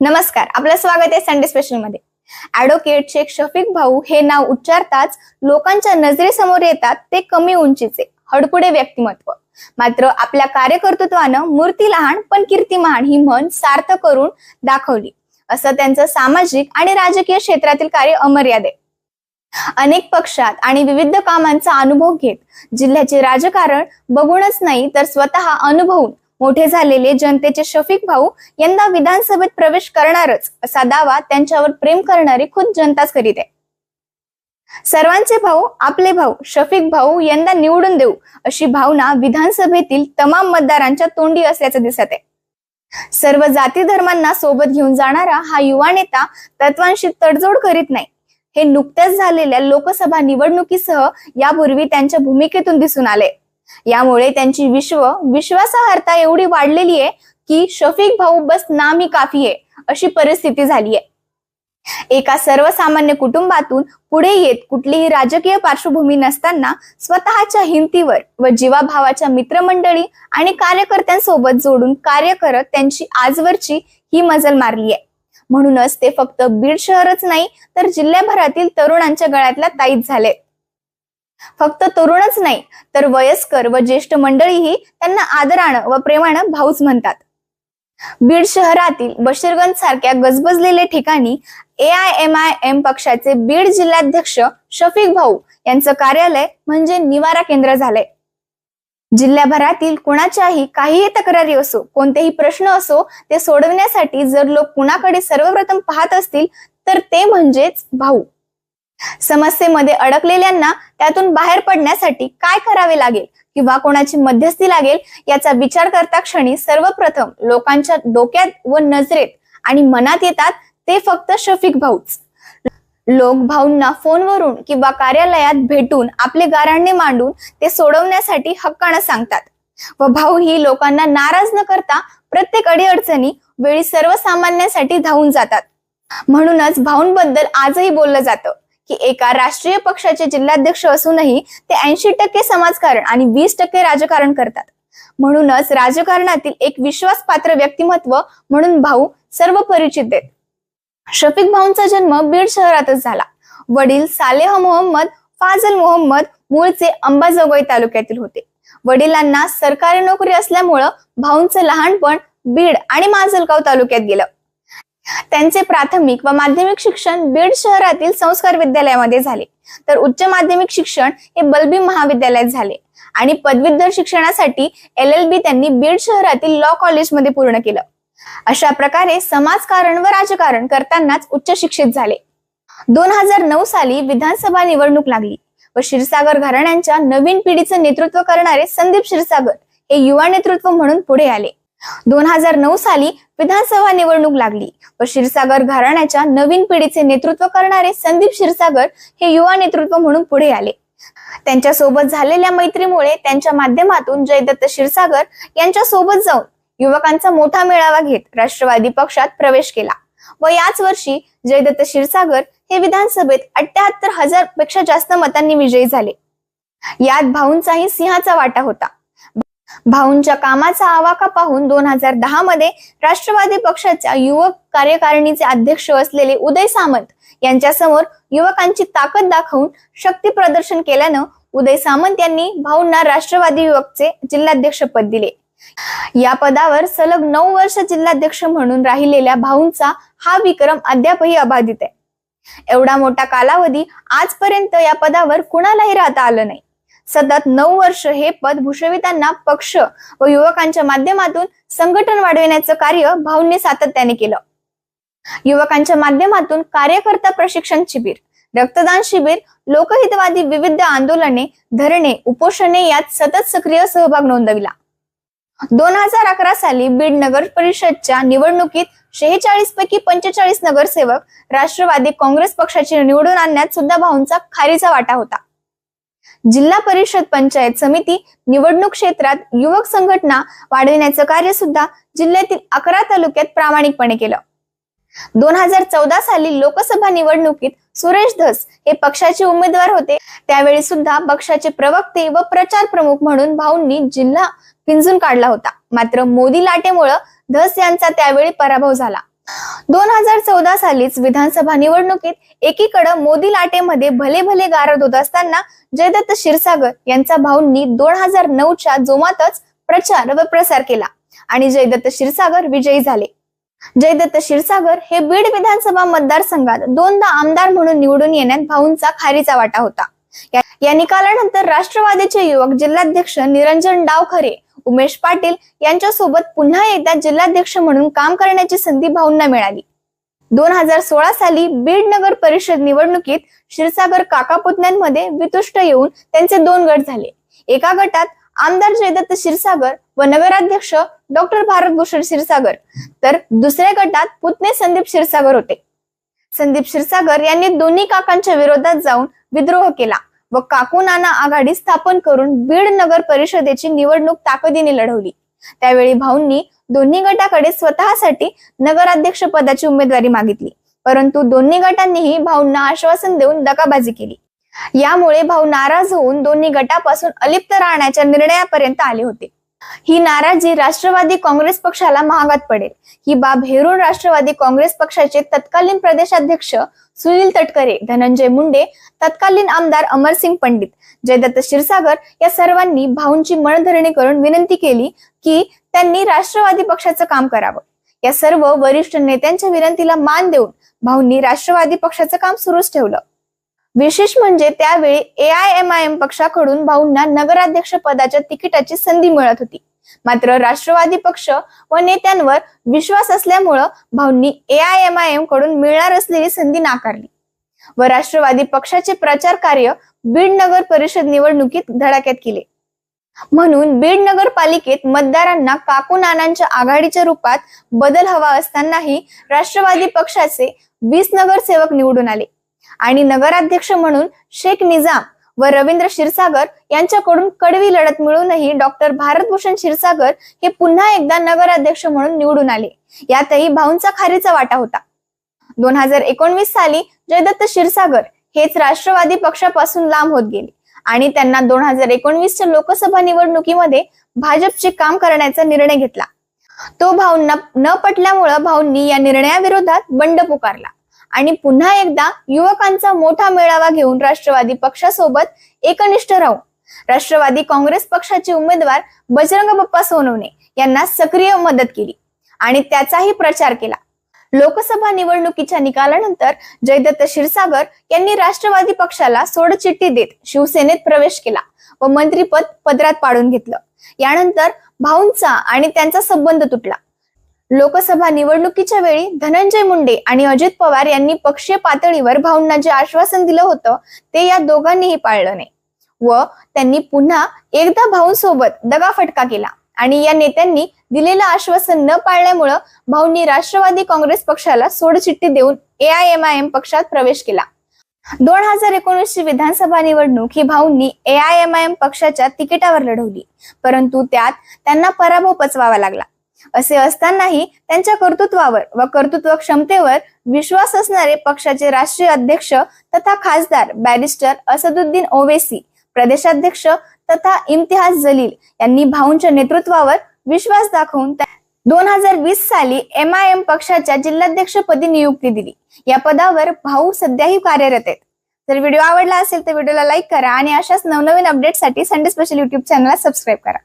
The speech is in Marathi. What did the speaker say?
नमस्कार, आपलं स्वागत आहे संडे स्पेशल मध्ये। ॲडव्होकेट शेख शफीक भाऊ हे नाव उच्चारताच लोकांच्या नजरेसमोर येतात ते कमी उंचीचे हडपुडे व्यक्तिमत्व। मात्र आपल्या कार्यकर्तृत्वानं मूर्ती लहान पण कीर्ती महान ही म्हण सार्थ करून दाखवली, असं त्यांचं सामाजिक आणि राजकीय क्षेत्रातील कार्य अमर्याद आहे। अनेक पक्षात आणि विविध कामांचा अनुभव घेत जिल्ह्याचे राजकारण बघूनच नाही तर स्वतः अनुभवून मोठे झालेले जनतेचे शफीक भाऊ यंदा विधानसभेत प्रवेश करणारच असा दावा त्यांच्यावर प्रेम करणारी खुद जनताच करीत आहे। सर्वांचे भाऊ आपले भाऊ शफीक भाऊ यंदा निवडून देऊ अशी भावना विधानसभेतील तमाम मतदारांच्या तोंडी असल्याचं दिसत आहे। सर्व जाती धर्मांना सोबत घेऊन जाणारा हा युवा नेता तत्वांशी तडजोड करीत नाही, हे नुकत्याच झालेल्या लोकसभा निवडणुकीसह यापूर्वी त्यांच्या भूमिकेतून दिसून आले। यामुळे त्यांची विश्वासार्हता एवढी वाढलेली आहे की शफीक भाऊ बस नाम ही काफी आहे अशी परिस्थिती झाली आहे। एका सर्वसामान्य कुटुंबातून पुढे येत कुठलीही राजकीय पार्श्वभूमी नसताना स्वतःच्या हिमतीवर व जीवाभावाच्या मित्रमंडळी आणि कार्यकर्त्यांसोबत जोडून कार्य करत त्यांची आजवरची ही मजल मारली आहे। म्हणूनच ते फक्त बीड शहरच नाही तर जिल्ह्याभरातील तरुणांच्या गळ्यातल्या ताईत झाले। फक्त तरुणच नाही तर वयस्कर व ज्येष्ठ मंडळीही त्यांना आदरानं व प्रेमानं भाऊच म्हणतात। बीड शहरातील बशीरगंज सारख्या गजबजलेल्या ठिकाणी AIMIM पक्षाचे बीड जिल्हाध्यक्ष शफीक भाऊ यांचं कार्यालय म्हणजे निवारा केंद्र झालंय। जिल्ह्याभरातील कुणाच्याही काहीही तक्रारी असो, कोणतेही प्रश्न असो, ते सोडवण्यासाठी जर लोक कुणाकडे सर्वप्रथम पाहत असतील तर ते म्हणजेच भाऊ। समस्येमध्ये अडकलेल्यांना त्यातून बाहेर पडण्यासाठी काय करावे लागेल किंवा कोणाची मध्यस्थी लागेल याचा विचार करता क्षणी सर्वप्रथम लोकांच्या डोक्यात व नजरेत आणि मनात येतात ते फक्त शफीक भाऊच। लोक भाऊंना फोनवरून किंवा कार्यालयात भेटून आपले गाऱ्हाणे मांडून ते सोडवण्यासाठी हक्कानं सांगतात व भाऊ ही लोकांना नाराज न करता प्रत्येक अडीअडचणी वेळी सर्वसामान्यांसाठी धावून जातात। म्हणूनच भाऊंबद्दल आजही बोललं जातं की एका राष्ट्रीय पक्षाचे जिल्हाध्यक्ष असूनही ते 80% समाजकारण आणि 20% राजकारण करतात। म्हणूनच राजकारणातील एक विश्वासपात्र व्यक्तिमत्व म्हणून भाऊ सर्व परिचित आहेत। शफीक भाऊंचा जन्म बीड शहरातच झाला। वडील सालेह मोहम्मद फाजल मोहम्मद मूळचे अंबाजोगाई तालुक्यातील होते। वडिलांना सरकारी नोकरी असल्यामुळं भाऊंचं लहानपण बीड आणि माजलगाव तालुक्यात गेलं। त्यांचे प्राथमिक व माध्यमिक शिक्षण बीड शहरातील संस्कार विद्यालयामध्ये झाले, तर उच्च माध्यमिक शिक्षण हे बलबी महाविद्यालयात झाले आणि पदवीधर शिक्षणासाठी LLB त्यांनी बीड शहरातील लॉ कॉलेजमध्ये पूर्ण केलं। अशा प्रकारे समाजकारण व राजकारण करतानाच उच्च शिक्षित झाले। 2009 साली विधानसभा निवडणूक लागली व क्षीरसागर घराण्यांच्या नवीन पिढीचं नेतृत्व करणारे संदीप क्षीरसागर हे युवा नेतृत्व म्हणून पुढे आले। 2009 साली विधानसभा निवडणूक लागली व क्षीरसागर घराण्याच्या नवीन पिढीचे नेतृत्व करणारे संदीप क्षीरसागर हे युवा नेतृत्व म्हणून पुढे आले। त्यांच्या सोबत झालेल्या मैत्रीमुळे त्यांच्या माध्यमातून जयदत्त क्षीरसागर यांच्या सोबत जाऊन युवकांचा मोठा मेळावा घेत राष्ट्रवादी पक्षात प्रवेश केला व याच वर्षी जयदत्त क्षीरसागर हे विधानसभेत 78,000 पेक्षा जास्त मतांनी विजयी झाले। यात भाऊंचाही सिंहाचा वाटा होता। भाऊंच्या कामाचा आवाका पाहून 2010 मध्ये राष्ट्रवादी पक्षाच्या युवक कार्यकारिणीचे अध्यक्ष असलेले उदय सामंत यांच्या समोर युवकांची ताकद दाखवून शक्ती प्रदर्शन केल्यानं उदय सामंत यांनी भाऊंना राष्ट्रवादी युवकचे जिल्हाध्यक्ष पद दिले। या पदावर सलग 9 वर्ष जिल्हाध्यक्ष म्हणून राहिलेल्या भाऊंचा हा विक्रम अद्यापही अबाधित आहे। एवढा मोठा कालावधी आजपर्यंत या पदावर कुणालाही राहता आलं नाही। सतत 9 वर्ष हे पद भूषवितांना पक्ष व युवकांच्या माध्यमातून संघटन वाढविण्याचं कार्य भाऊंनी सातत्याने केलं। युवकांच्या माध्यमातून कार्यकर्ता प्रशिक्षण शिबिर, रक्तदान शिबिर, लोकहितवादी विविध आंदोलने, धरणे, उपोषणे यात सतत सक्रिय सहभाग नोंदविला। 2011 साली बीड नगर परिषदच्या निवडणुकीत 46 पैकी 45 नगरसेवक राष्ट्रवादी काँग्रेस पक्षाचे निवडून आणण्यात सुद्धा भाऊंचा खारीचा वाटा होता। जिल्हा परिषद पंचायत समिती निवडणूक क्षेत्रात युवक संघटना वाढविण्याचं कार्य सुद्धा जिल्ह्यातील 11 तालुक्यात प्रामाणिकपणे केलं। 2014 साली लोकसभा निवडणुकीत सुरेश धस हे पक्षाचे उमेदवार होते, त्यावेळी सुद्धा पक्षाचे प्रवक्ते व प्रचार प्रमुख म्हणून भाऊंनी जिल्हा पिंजून काढला होता। मात्र मोदी लाटेमुळे धस यांचा त्यावेळी पराभव झाला 2014 सालीच विधानसभा निवडणुकीत एकीकडे मोदी लाटेमध्ये भले भले गारद होत असताना जयदत्त क्षीरसागर यांचा भाऊंनी 2009च्या जोमातच प्रचार व प्रसार केला आणि जयदत्त क्षीरसागर विजयी झाले. जयदत्त क्षीरसागर हे बीड विधानसभा मतदारसंघात दोनदा आमदार म्हणून निवडून येण्यात भाऊंचा खारीचा वाटा होता. या निकालानंतर राष्ट्रवादीचे युवक जिल्हाध्यक्ष निरंजन डावखरे, उमेश पाटील यांच्यासोबत पुन्हा एकदा जिल्हाध्यक्ष म्हणून काम करण्याची संधी भाऊंना मिळाली. 2016 साली बीड नगर परिषद निवडणुकीत क्षीरसागर काका पुतण्यांमध्ये वितुष्ट येऊन त्यांचे 2 गट झाले. एका गटात आमदार जयदत्त क्षीरसागर व नगराध्यक्ष डॉक्टर भारतभूषण क्षीरसागर, तर दुसऱ्या गटात पुतणे संदीप क्षीरसागर होते. संदीप क्षीरसागर यांनी दोन्ही काकांच्या विरोधात जाऊन विद्रोह केला व काकू नाना आघाडी स्थापन करून बीड नगर परिषदेची निवडणूक ताकदीने लढवली. त्यावेळी भाऊंनी दोन्ही गटाकडे स्वतःसाठी नगराध्यक्ष पदाची उमेदवारी मागितली, परंतु दोन्ही गटांनीही भाऊंना आश्वासन देऊन दगाबाजी केली. यामुळे भाऊ नाराज होऊन दोन्ही गटापासून अलिप्त राहण्याच्या निर्णयापर्यंत आले होते. ही नाराजी राष्ट्रवादी काँग्रेस पक्षाला महागात पडेल. ही बाब हेरून राष्ट्रवादी काँग्रेस पक्षाचे तत्कालीन प्रदेशाध्यक्ष सुनील तटकरे, धनंजय मुंडे, तत्कालीन आमदार अमरसिंग पंडित, जयदत्त क्षीरसागर या सर्वांनी भाऊंची मनधरणी करून विनंती केली की त्यांनी राष्ट्रवादी पक्षाचं काम करावं. या सर्व वरिष्ठ नेत्यांच्या विनंतीला मान देऊन भाऊंनी राष्ट्रवादी पक्षाचं काम सुरूच ठेवलं. विशेष म्हणजे त्यावेळी AIMIM पक्षाकडून भाऊंना नगराध्यक्ष पदाच्या तिकिटाची संधी मिळत होती. मात्र राष्ट्रवादी पक्ष व नेत्यांवर विश्वास असल्यामुळं भाऊंनी AIMIM कडून मिळणार असलेली संधी नाकारली व राष्ट्रवादी पक्षाचे प्रचार कार्य बीड नगर परिषद निवडणुकीत धडाक्यात केले. म्हणून बीड नगरपालिकेत मतदारांना काकू नानांच्या आघाडीच्या रूपात बदल हवा असतानाही राष्ट्रवादी पक्षाचे 20 नगरसेवक निवडून आले आणि नगराध्यक्ष म्हणून शेख निजाम व रवींद्र क्षीरसागर यांच्याकडून कडवी लढत मिळूनही डॉक्टर भारतभूषण क्षीरसागर हे पुन्हा एकदा नगराध्यक्ष म्हणून निवडून आले. यातही भाऊंचा खारीचा वाटा होता. 2019 साली जयदत्त क्षीरसागर हेच राष्ट्रवादी पक्षापासून लांब होत गेले आणि त्यांना 2019च्या लोकसभा निवडणुकीमध्ये भाजपचे काम करण्याचा निर्णय घेतला. तो भाऊंना न पटल्यामुळे भाऊंनी या निर्णयाविरोधात बंड पुकारला आणि पुन्हा एकदा युवकांचा मोठा मेळावा घेऊन राष्ट्रवादी पक्षासोबत एकनिष्ठ राहून राष्ट्रवादी काँग्रेस पक्षाचे उमेदवार बजरंग बाप्पा सोनवणे यांना सक्रिय मदत केली आणि त्याचाही प्रचार केला. लोकसभा निवडणुकीच्या निकालानंतर जयदत्त क्षीरसागर यांनी राष्ट्रवादी पक्षाला सोडचिठ्ठी देत शिवसेनेत प्रवेश केला व मंत्रीपद पदरात पाडून घेतलं. यानंतर भाऊंचा आणि त्यांचा संबंध तुटला. लोकसभा निवडणुकीच्या वेळी धनंजय मुंडे आणि अजित पवार यांनी पक्षीय पातळीवर भाऊंना जे आश्वासन दिलं होतं ते या दोघांनीही पाळलं नाही व त्यांनी पुन्हा एकदा भाऊंसोबत दगाफटका केला आणि या नेत्यांनी दिलेलं आश्वासन न पाळल्यामुळे भाऊंनी राष्ट्रवादी काँग्रेस पक्षाला सोडचिठ्ठी देऊन AIMIM पक्षात प्रवेश केला. 2019ची विधानसभा निवडणूक ही भाऊंनी AIMIM पक्षाच्या तिकिटावर लढवली, परंतु त्यात त्यांना पराभव पचवावा लागला. असे असतानाही त्यांच्या कर्तृत्वावर व कर्तृत्व क्षमतेवर विश्वास असणारे पक्षाचे राष्ट्रीय अध्यक्ष तथा खासदार बॅरिस्टर असदुद्दीन ओवेसी, प्रदेशाध्यक्ष तथा इम्तियाज जलील यांनी भाऊंच्या नेतृत्वावर विश्वास दाखवून 2020 साली MIM पक्षाच्या जिल्हाध्यक्षपदी नियुक्ती दिली. या पदावर भाऊ सध्याही कार्यरत आहेत. जर व्हिडिओ आवडला असेल तर व्हिडिओला लाईक करा आणि अशाच नवनवीन अपडेटसाठी संडे स्पेशल YouTube चॅनलला सबस्क्राईब करा.